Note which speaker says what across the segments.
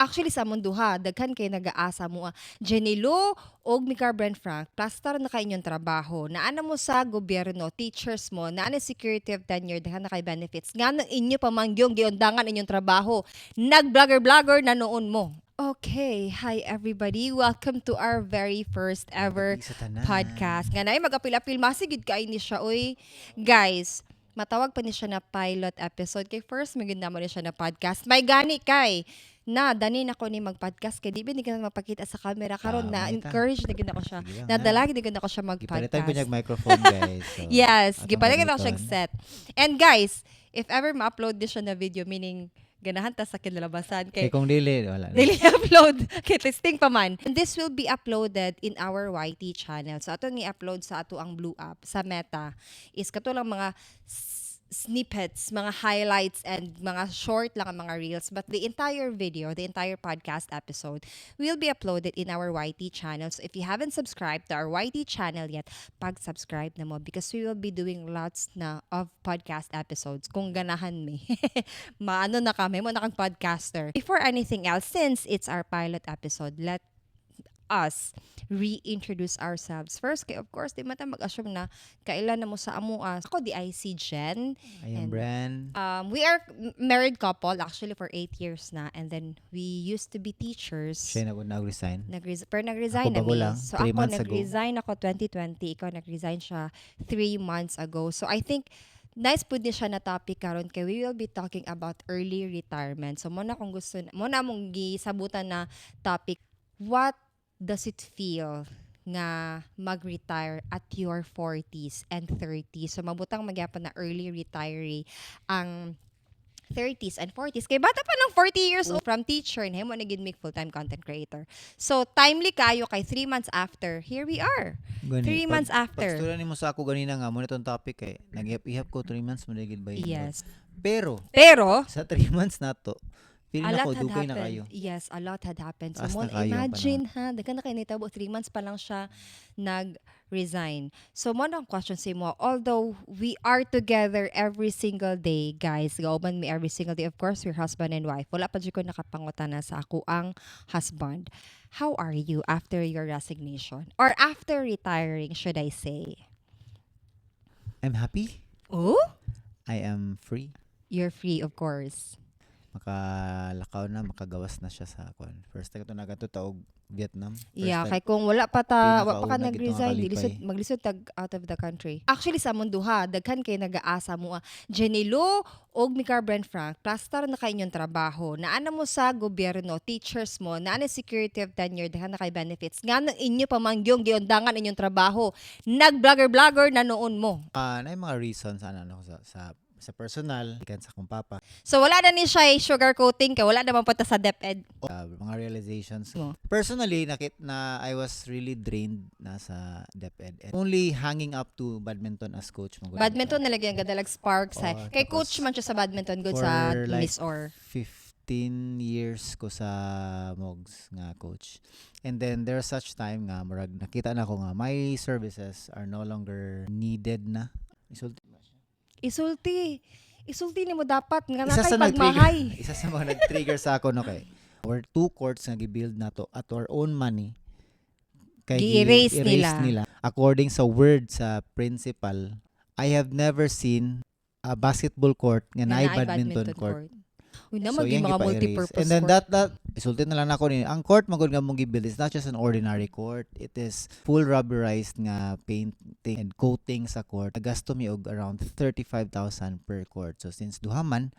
Speaker 1: Actually sa among duha daghan kay nagaasa mo Jenny Lou og Mika Brent Frank plaster na kay inyong trabaho naana mo sa gobyerno teachers mo naana security of tenure daghan na kay benefits nga nang inyo pamangyong giundangan inyong trabaho nag-blogger na noon mo. Okay, hi everybody. Welcome to our very first ever
Speaker 2: Sa tanan.
Speaker 1: podcast. Nga na mag-apil-apil masigid kay ni siya oy. Guys, matawag pa ni siya na pilot episode kay first maganda mo ni siya na podcast. May gani kay na dani na ko ni mag-podcast kay di ba ni ka mapakita sa camera karon na
Speaker 2: Tama,
Speaker 1: encourage na gid ako siya.
Speaker 2: Sige lang,
Speaker 1: Nadalagi na gid ako siya
Speaker 2: Gipalitan ko
Speaker 1: mag-podcast.
Speaker 2: niyang microphone, guys. So,
Speaker 1: Yes,
Speaker 2: atong
Speaker 1: gipalagay na siya
Speaker 2: gamiton.
Speaker 1: set. And guys, if ever ma-upload din siya na video meaning ganahan ta sa kinalabasan
Speaker 2: Kay
Speaker 1: kay
Speaker 2: kung dili, wala na.
Speaker 1: daily upload kay testing pa man. And this will be uploaded in our YT channel. So ato i-upload sa ato ang Blue App sa Meta is katulang mga snippets, mga highlights and mga short lang ang mga reels, but the entire video, the entire podcast episode will be uploaded in our YT channel. So if you haven't subscribed to our YT channel yet, pag-subscribe na mo because we will be doing lots na of podcast episodes kung ganahan mi. Maano na kami mo na kang podcaster. Before anything else, since it's our pilot episode, let us reintroduce ourselves. First, kay of course, di mata mag-assume na kailan na mo sa amuas. Ako, di IC Jen.
Speaker 2: I am
Speaker 1: And,
Speaker 2: Bran.
Speaker 1: We are married couple actually for 8 years na. And then, we used to be teachers.
Speaker 2: Siya na po nag-resign.
Speaker 1: Pero nag-resign
Speaker 2: Ako bago
Speaker 1: na
Speaker 2: lang,
Speaker 1: So
Speaker 2: 3
Speaker 1: ako
Speaker 2: months ago.
Speaker 1: nag-resign ako 2020. Ikaw nag-resign siya 3 months ago. So I think nice po din siya na topic karon kay we will be talking about early retirement. So muna kung gusto muna mong gisabutan na topic, what does it feel nga mag-retire at your 40s and 30s? So mabutang magyapon na early retiree ang 30s and 40s. Kay bata pa ng 40 years old from teacher and mo na gid make full-time content creator. So timely kayo kay 3 months after, here we are. 3 months after.
Speaker 2: Pagstulan mo sa ako ganina nga, muna itong topic eh. Nag-ihap-ihap ko 3 months mo nagigid ba yun?
Speaker 1: Yes.
Speaker 2: Pero,
Speaker 1: Pero
Speaker 2: sa 3 months na to,
Speaker 1: a
Speaker 2: feeling
Speaker 1: lot
Speaker 2: ako,
Speaker 1: had
Speaker 2: dugay na
Speaker 1: happened.
Speaker 2: kayo.
Speaker 1: Yes, a lot had happened. So
Speaker 2: Taas
Speaker 1: mo
Speaker 2: na kayo ang
Speaker 1: imagine ha, daghan na kay nitabo 3 months pa lang siya nag-resign. So mo ang question sa mo, although we are together every single day, guys, gauban mi every single day. Of course, we're husband and wife. Wala pa jud ko nakapangutana sa ako ang husband. How are you after your resignation? Or after retiring, should I say?
Speaker 2: I'm happy.
Speaker 1: Oh?
Speaker 2: I am free.
Speaker 1: You're free, of course.
Speaker 2: Makalakaw na, makagawas na siya sa akon. First time ko ito nagatuta og Vietnam. First
Speaker 1: Yeah,
Speaker 2: time.
Speaker 1: kay kung wala pa
Speaker 2: Pinakauna
Speaker 1: ka
Speaker 2: gito nga
Speaker 1: nag-resign,
Speaker 2: kalipay.
Speaker 1: maglisod tag out of the country. Actually sa among duha, daghan kay nagaasa mo Jenny Lou og Mika Brent Frank, plaster na kay inyong trabaho. Naana mo sa gobyerno, teachers mo, naana security of tenure, daghan na kay benefits. Nga nang inyo pamangyong giundangan inyong trabaho, nag-blogger na noon mo.
Speaker 2: Na yung mga reasons ano sa personal, ikan sa kong papa,
Speaker 1: So wala na ni siya sugarcoating kay wala naman punta sa DepEd.
Speaker 2: mga realizations.
Speaker 1: Mo.
Speaker 2: Personally, na I was really drained na sa DepEd. And only hanging up to badminton as coach.
Speaker 1: Badminton nalagyan gadalag sparks ha.
Speaker 2: Oo,
Speaker 1: Kay
Speaker 2: tapos
Speaker 1: coach man siya sa badminton good
Speaker 2: for
Speaker 1: sa
Speaker 2: like
Speaker 1: Miss Or.
Speaker 2: 15 years ko sa Mogs nga coach. And then there's such time nga murag nakita na ko nga my services are no longer needed na. Isulti ba siya?
Speaker 1: Isulti ni mo dapat nga
Speaker 2: Isa
Speaker 1: nakay
Speaker 2: sa
Speaker 1: pagmahay.
Speaker 2: Isa sa mga nag-trigger sa ako no kay. Or 2 courts nga gi-build na to at our own money. Kay
Speaker 1: Gi-erase
Speaker 2: nila. According sa word sa principal, I have never seen a basketball court nga naay badminton court.
Speaker 1: Uy naman di
Speaker 2: yan
Speaker 1: mga
Speaker 2: gipa-erase.
Speaker 1: multi-purpose
Speaker 2: And then
Speaker 1: court.
Speaker 2: that isulti na lang ako ni ang court magud nga mong gi-build is not just an ordinary court. It is full rubberized nga painting and coating sa court. Gasto mi og around 35,000 per court. So since duhaman,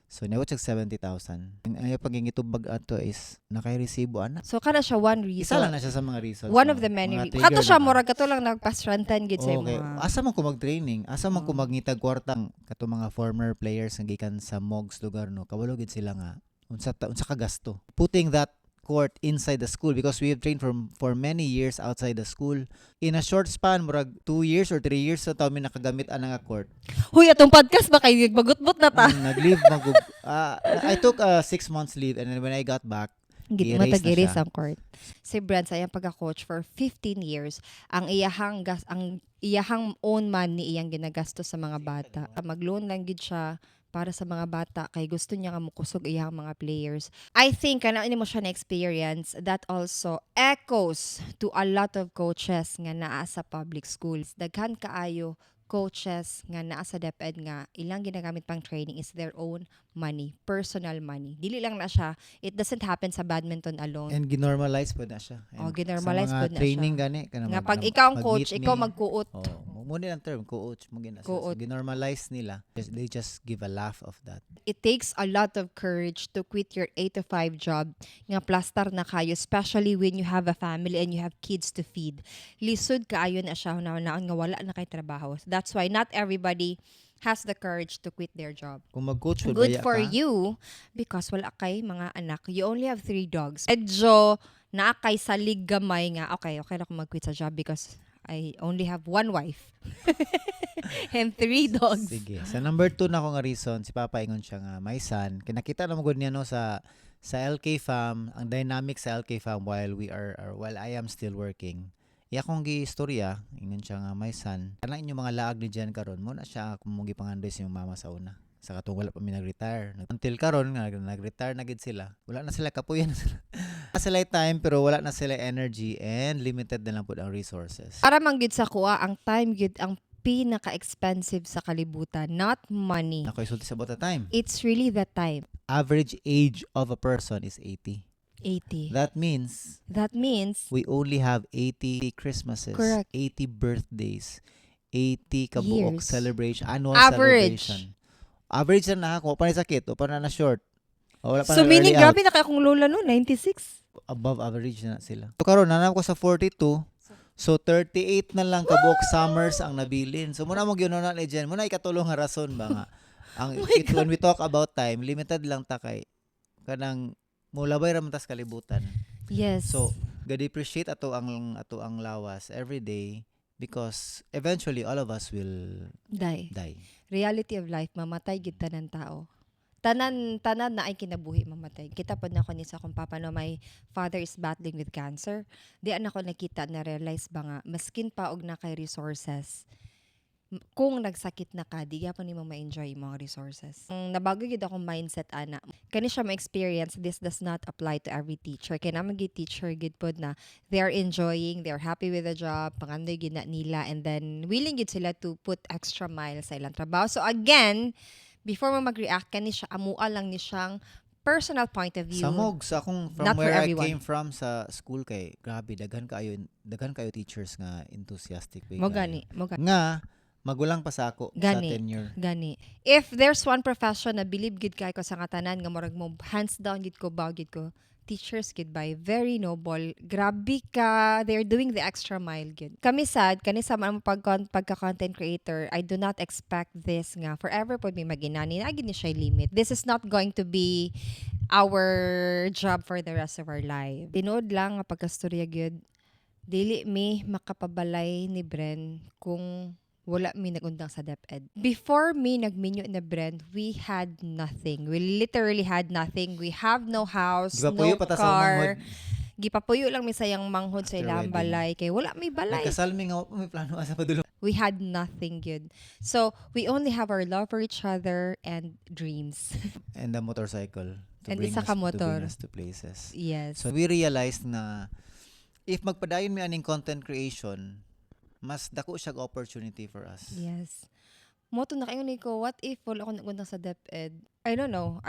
Speaker 2: so nawat 70,000. And ay pagingitubag ato is nakay-resibo ana.
Speaker 1: So kana siya one reason.
Speaker 2: Isa lang na siya sa mga reasons.
Speaker 1: One
Speaker 2: na-
Speaker 1: of the many
Speaker 2: mga
Speaker 1: reasons.
Speaker 2: trigger
Speaker 1: Kato siya
Speaker 2: na-
Speaker 1: murag kato lang nagpa-strengthen gid sa
Speaker 2: Okay.
Speaker 1: mga.
Speaker 2: Asa man ko mag-training? Asa man ko
Speaker 1: Oo.
Speaker 2: magngitag kwartang kato mga former players nga gikan sa Mogs lugar no. Kabalo gid sila nga unsa ka gasto. Putting that court inside the school because we have trained for many years outside the school. In a short span, murag 2 years or 3 years sa taon mi nakagamit ana nga court.
Speaker 1: Huy atong podcast ba kay bagut-but na ta.
Speaker 2: Nag-leave magug I took a 6 months leave and then when I got back,
Speaker 1: Gid
Speaker 2: i-erase na
Speaker 1: matag-erase
Speaker 2: siya.
Speaker 1: ang court. Si Brent sa iyang pagka-coach for 15 years, ang iyahang own man ni iyang ginagastos sa mga bata. Mag-loan lang gid siya para sa mga bata kay gusto niya nga mukusog iyang mga players. I think kana ini mo siya na experience that also echoes to a lot of coaches nga naa sa public schools. Daghan kaayo coaches nga naa sa DepEd nga ilang ginagamit pang training is their own money, personal money. Dili lang na siya, it doesn't happen sa badminton alone.
Speaker 2: And ginormalize po na siya. And
Speaker 1: Ginormalize
Speaker 2: sa
Speaker 1: po
Speaker 2: mga
Speaker 1: na
Speaker 2: training
Speaker 1: siya.
Speaker 2: gani kana
Speaker 1: Nga pag ikaw ang coach,
Speaker 2: mag-meet
Speaker 1: ikaw
Speaker 2: me.
Speaker 1: magkuot.
Speaker 2: Muna ang term, coach mo gina. So,
Speaker 1: Coach.
Speaker 2: ginormalize nila. They just give a laugh of that.
Speaker 1: It takes a lot of courage to quit your 8 to 5 job nga plastar na kayo, especially when you have a family and you have kids to feed. Lisod kaayo na siya na nga wala na kay trabaho. That's why not everybody has the courage to quit their job.
Speaker 2: Kung mag-coach mo,
Speaker 1: Good
Speaker 2: baya
Speaker 1: for
Speaker 2: ka,
Speaker 1: you because wala kay mga anak. You only have 3 dogs. Medyo naakay sa gamay nga, okay na ako mag-quit sa job because I only have 1 wife and 3 dogs.
Speaker 2: Sige. Sa number 2 na ako nga reason, si Papa ingon siya nga, my son, kinakita na mo gud niya no sa LK Farm, ang dynamic sa LK Farm while I am still working. Iya kong gi-istorya, ingon siya nga, my son, kana inyong mga laag ni Jan karon mo na siya kung mong gipangandoy sa iyong mama sa una. Sa katong wala pa mi nag-retire. Until karon nga nag-retire na gid sila. Wala na sila kapuyan na sila. Sila time pero wala na sila energy and limited na lang po ang resources.
Speaker 1: Para manggid sa kuha, ang time gid ang pinaka-expensive sa kalibutan, not money.
Speaker 2: Ako isulti sa about the time.
Speaker 1: It's really the time.
Speaker 2: Average age of a person is 80.
Speaker 1: 80.
Speaker 2: That means
Speaker 1: That means
Speaker 2: we only have 80 Christmases,
Speaker 1: Correct.
Speaker 2: 80 birthdays, 80 kabuok
Speaker 1: Years.
Speaker 2: celebration, annual
Speaker 1: Average.
Speaker 2: celebration. Average na kung pa ni sakit o pa na short. O wala pa
Speaker 1: so
Speaker 2: na
Speaker 1: meaning
Speaker 2: early out.
Speaker 1: grabe na kaya kung lola no 96.
Speaker 2: Above average na sila. So karon nanam ko sa 42. So 38 na lang kabuok summers ang nabilin. So muna mo gyud na ni Jen. Muna ikatulong nga rason ba nga when we talk about time, limited lang ta kay kanang mulabay ra man tas kalibutan.
Speaker 1: Yes.
Speaker 2: So ga-depreciate ato ang lawas every day because eventually all of us will
Speaker 1: die.
Speaker 2: die.
Speaker 1: Reality of life, mamatay gid tanan tao. Tanan na ay kinabuhi mamatay. Kita pod na ko ni sa kung paano my father is battling with cancer. Di ana ko nakita na realize ba nga maskin pa og na kay resources. Kung nagsakit na ka, di pa nimo ma-enjoy yung mga resources. Nabago gid akong mindset ana. Kani siya ma-experience, this does not apply to every teacher. Kaya naman gid teacher gid pod na they are enjoying, they are happy with the job, pangandoy gid na nila, and then willing gid sila to put extra mile sa ilang trabaho. So again, before mo mag-react, kani siya amua lang ni siyang personal point of view.
Speaker 2: Samog sa akong from
Speaker 1: Not for
Speaker 2: where I
Speaker 1: everyone.
Speaker 2: came from sa school kay grabe daghan kayo teachers nga enthusiastic way
Speaker 1: Mo
Speaker 2: kayo.
Speaker 1: gani.
Speaker 2: Nga magulang pa sa ako sa
Speaker 1: Gani.
Speaker 2: tenure.
Speaker 1: Gani. If there's one profession na believe gid kay ko sa katanan nga murag mo hands down gid ko, bow gid ko, teachers gid by very noble. Grabe ka, they're doing the extra mile gid. Kami sad kani sa mga pagka-content creator, I do not expect this nga forever pod may maginani na gid ni siya limit. This is not going to be our job for the rest of our life. Tinood lang nga pagkastorya gid, dili mi makapabalay ni Bren kung wala mi nagundang sa DepEd. Before me nagminyo na Brand, we had nothing. We literally had nothing. We have no house,
Speaker 2: Di ba
Speaker 1: no
Speaker 2: puyo pa ta sa
Speaker 1: car.
Speaker 2: manghod?
Speaker 1: Gipapuyo lang mi sayang manghod sa
Speaker 2: After
Speaker 1: ilang
Speaker 2: wedding.
Speaker 1: balay. Kay wala mi balay.
Speaker 2: Nagkasal mi nga may plano asa padulong.
Speaker 1: We had nothing good. So, we only have our love for each other and dreams.
Speaker 2: And the motorcycle to
Speaker 1: And
Speaker 2: bring
Speaker 1: isa
Speaker 2: us
Speaker 1: ka motor.
Speaker 2: to places.
Speaker 1: Yes.
Speaker 2: So we realized na if magpadayon mi aning content creation, mas dako siya opportunity for us.
Speaker 1: Yes. Moto na kayo ko, what if wala ako nagundang sa DepEd? I don't know.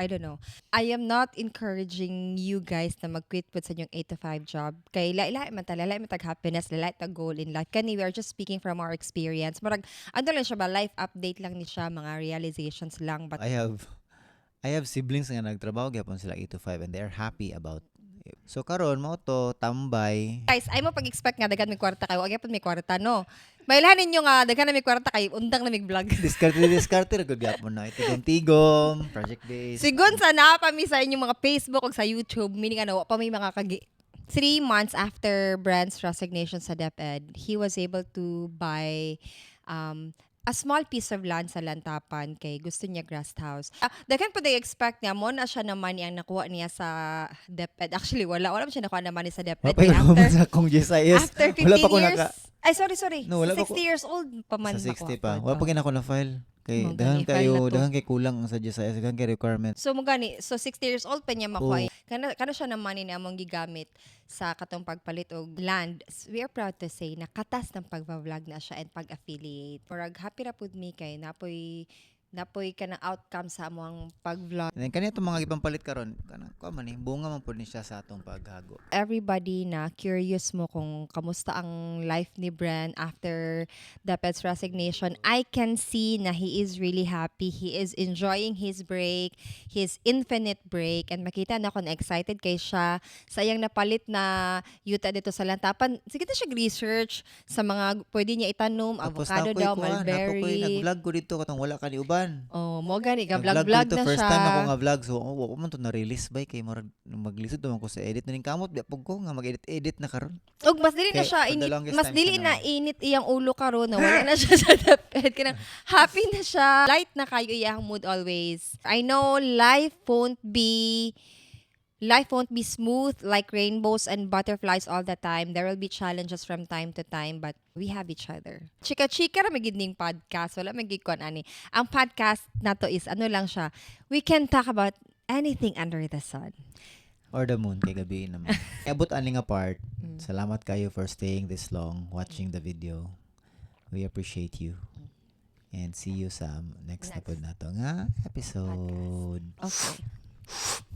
Speaker 1: I am not encouraging you guys na mag-quit po sa inyong 8 to 5 job. Kay lailai man tag happiness, lailai tag goal in life. Kani we are just speaking from our experience. Marag, ano lang siya ba, life update lang ni siya, mga realizations lang. But
Speaker 2: I have siblings nga nagtrabaho gyapon sila 8 to 5 and they're happy about it. So karon mo to tambay.
Speaker 1: guys, ay mo pag-expect nga dagan may kwarta kayo. Wag gyapon may kwarta no. Mailahan ninyo nga dagan na may kwarta kay undang na may vlog.
Speaker 2: Discarte ra gud gyapon na tigom project based.
Speaker 1: Sigun sa naa pa mi sa inyong mga Facebook o sa YouTube, meaning ano, wa pa may mga 3 months after Brand's resignation sa DepEd, he was able to buy a small piece of land sa Lantapan kay gusto niya grass house. Daghan po they expect niya mo na siya na money ang nakuha niya sa DepEd. Actually wala man siya nakuha na money sa DepEd.
Speaker 2: Wala pa
Speaker 1: Kay
Speaker 2: sa kong GSIS.
Speaker 1: after 15
Speaker 2: Wala pa ko
Speaker 1: years.
Speaker 2: naka
Speaker 1: Ay sorry.
Speaker 2: No, wala pa
Speaker 1: 60
Speaker 2: ko-
Speaker 1: years old pa man
Speaker 2: sa 60
Speaker 1: nakuha
Speaker 2: pa.
Speaker 1: ko.
Speaker 2: Wala pa gina ko na file. Kay
Speaker 1: Mo gani, file na to.
Speaker 2: daghang kay kulang ang sadya sa daghang kay requirement.
Speaker 1: So mo gani, so 60 years old pa niya makuha. Kana siya na money na among gigamit sa katong pagpalit og land. We are proud to say na katas ng pagba-vlog na siya and pag-affiliate. Murag happy ra pud mi kay napoy ka ng outcome sa among pag-vlog.
Speaker 2: And then kanito mga ipampalit karon kana ko man ni bunga man pud ni siya sa atong paghago.
Speaker 1: Everybody na curious mo kung kamusta ang life ni Bren after the pet's resignation, I can see na he is really happy. He is enjoying his break, his infinite break, and makita na ako na excited kay siya. Sayang napalit na yuta dito sa lantapan. Sige na siya research sa mga pwede niya itanom, avocado daw, mulberry.
Speaker 2: Nag-vlog ko dito katong wala ka ni uban.
Speaker 1: Oh, mo gani ka
Speaker 2: Nag-vlog ko
Speaker 1: vlog
Speaker 2: dito,
Speaker 1: na
Speaker 2: first
Speaker 1: siya.
Speaker 2: time ako nga vlog so wa man to na release bay kay murag maglisod naman ko sa edit na ning kamot di pug ko nga mag-edit na karon.
Speaker 1: Og mas dili na
Speaker 2: Kay,
Speaker 1: siya
Speaker 2: for the
Speaker 1: init,
Speaker 2: longest
Speaker 1: mas
Speaker 2: time
Speaker 1: dili
Speaker 2: siya
Speaker 1: na
Speaker 2: na-
Speaker 1: init iyang ulo karon na wala na siya sa dapet kinang happy na siya, light na kayo iyang mood always. I know life won't be smooth like rainbows and butterflies all the time. There will be challenges from time to time, but we have each other. Chika-chika ra magid ning podcast. Wala magid kon ani. Ang podcast nato is ano lang siya. We can talk about anything under the sun.
Speaker 2: Or the moon kay gabi naman. Abot ani nga part. Salamat kayo for staying this long watching the video. We appreciate you. And see you sa next na pod nato nga episode.
Speaker 1: Okay.